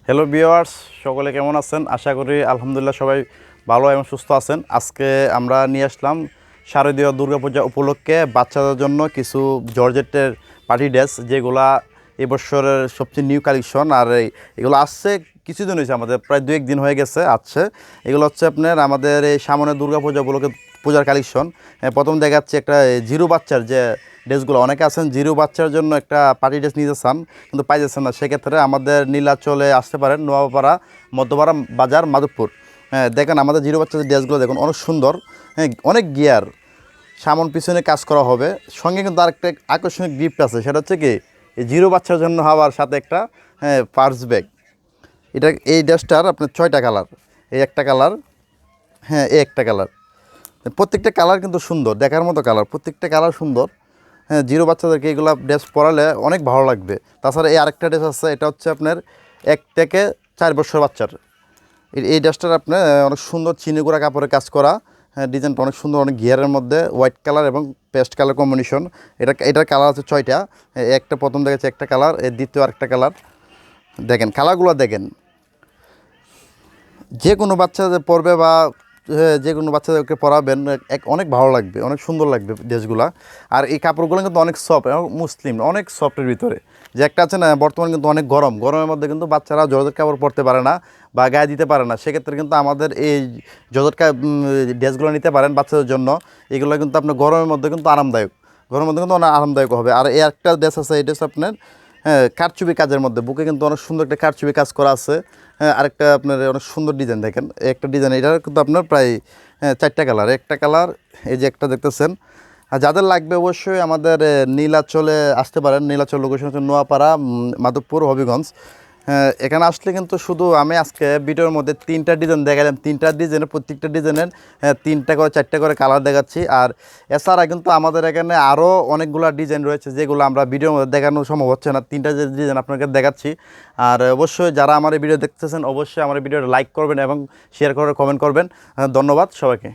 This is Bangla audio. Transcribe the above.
হ্যালো ভিউয়ার্স, সকলে কেমন আছেন? আশা করি আলহামদুলিল্লাহ সবাই ভালো এবং সুস্থ আছেন। আজকে আমরা নিয়ে আসলাম শারদীয় দুর্গাপূজা উপলক্ষে বাচ্চাদের জন্য কিছু জর্জেটের পার্টি ড্রেস, যেগুলা এবছরের সবচেয়ে নিউ কালেকশন। আর এগুলো আসছে কিছুদিন হয়েছে, আমাদের প্রায় 2-1 দিন হয়ে গেছে আসছে। এগুলো হচ্ছে আপনার আমাদের এই সামনে দুর্গাপূজা উপলক্ষে পূজার কালেকশন। প্রথম দেখাচ্ছি একটা জিরো বাচ্চার যে ড্রেসগুলো, অনেকে আছেন জিরো বাচ্চার জন্য একটা পার্টি ড্রেস নিতে চান কিন্তু পাইতেছেন না, সেক্ষেত্রে আমাদের নীলাচলে আসতে পারেন, নোয়াপাড়া মধ্যপাড়া বাজার মাধবপুর। দেখেন আমাদের জিরো বাচ্চার ড্রেসগুলো দেখুন, অনেক সুন্দর। অনেক গিয়ার, সামন পিছনে কাজ করা হবে, সঙ্গে কিন্তু আরেকটা আকর্ষণীয় গিফট আছে, সেটা হচ্ছে কি এই জিরো বাচ্চার জন্য হওয়ার সাথে একটা পার্স ব্যাগ। এই ড্রেসটার আপনার 6টা কালার, এই একটা কালার, এই একটা কালার, প্রত্যেকটা কালার কিন্তু সুন্দর, দেখার মতো কালার, প্রত্যেকটা কালার সুন্দর। জিরো বাচ্চাদেরকে এইগুলো ড্রেস পরালে অনেক ভালো লাগবে। তাছাড়া এই আরেকটা ড্রেস আছে, এটা হচ্ছে আপনার 1 থেকে 4 বছর বাচ্চার। এই ড্রেসটার আপনার অনেক সুন্দর চিনিগুড়া কাপড়ে কাজ করা, ডিজাইনটা অনেক সুন্দর, অনেক ঘিয়ারের মধ্যে হোয়াইট কালার এবং পেস্ট কালার কম্বিনেশন। এটার কালার আছে 6টা। একটা প্রথম দেখেছে একটা কালার, এর দ্বিতীয় আরেকটা কালার। দেখেন কালারগুলো দেখেন, যে কোনো বাচ্চা যে পরবে বা যে কোনো বাচ্চাদেরকে পরাবেন অনেক ভালো লাগবে, অনেক সুন্দর লাগবে ড্রেসগুলা। আর এই কাপড়গুলো কিন্তু অনেক সফট এবং মুসলিম, অনেক সফটের ভিতরে। যে একটা আছে না, বর্তমানে কিন্তু অনেক গরমের মধ্যে কিন্তু বাচ্চারা জর্জেট কাপড় পরতে পারে না বা গায়ে দিতে পারে না, সেক্ষেত্রে কিন্তু আমাদের এই জর্জেট ড্রেসগুলো নিতে পারেন বাচ্চাদের জন্য। এগুলো কিন্তু আপনার গরমের মধ্যে কিন্তু আরামদায়ক, গরমের মধ্যে কিন্তু অনেক আরামদায়ক হবে। আর এই একটা ড্রেস আছে, এই ড্রেস আপনার কারচুপি কাজের মধ্যে, বুকে কিন্তু অনেক সুন্দর একটা কারচুপি কাজ করা আছে। আরেকটা আপনার অনেক সুন্দর ডিজাইন, দেখেন একটা ডিজাইন, এটা কিন্তু আপনার প্রায় 4টা কালার, একটা কালার, এই যে একটা দেখতেছেন। আর যাদের লাগবে অবশ্যই আমাদের নীলাচলে আসতে পারেন। নীলাচল লোকেশন হচ্ছে নোয়াপাড়া মাধবপুর হবিগঞ্জ। এখানে আসলে কিন্তু শুধু আমি আজকে ভিডিওর মধ্যে 3টা ডিজাইন দেখালাম, 3টা ডিজাইনের প্রত্যেকটা ডিজাইনের 3টা করে 4টা করে কালার দেখাচ্ছি। আর এছাড়া কিন্তু আমাদের এখানে আরও অনেকগুলো ডিজাইন রয়েছে, যেগুলো আমরা ভিডিওর মধ্যে দেখানো সম্ভব হচ্ছে না। 3টা যে ডিজাইন আপনাকে দেখাচ্ছি। আর অবশ্যই যারা আমার এই ভিডিও দেখতেছেন, অবশ্যই আমার এই ভিডিওটা লাইক করবেন এবং শেয়ার করে কমেন্ট করবেন। ধন্যবাদ সবাইকে।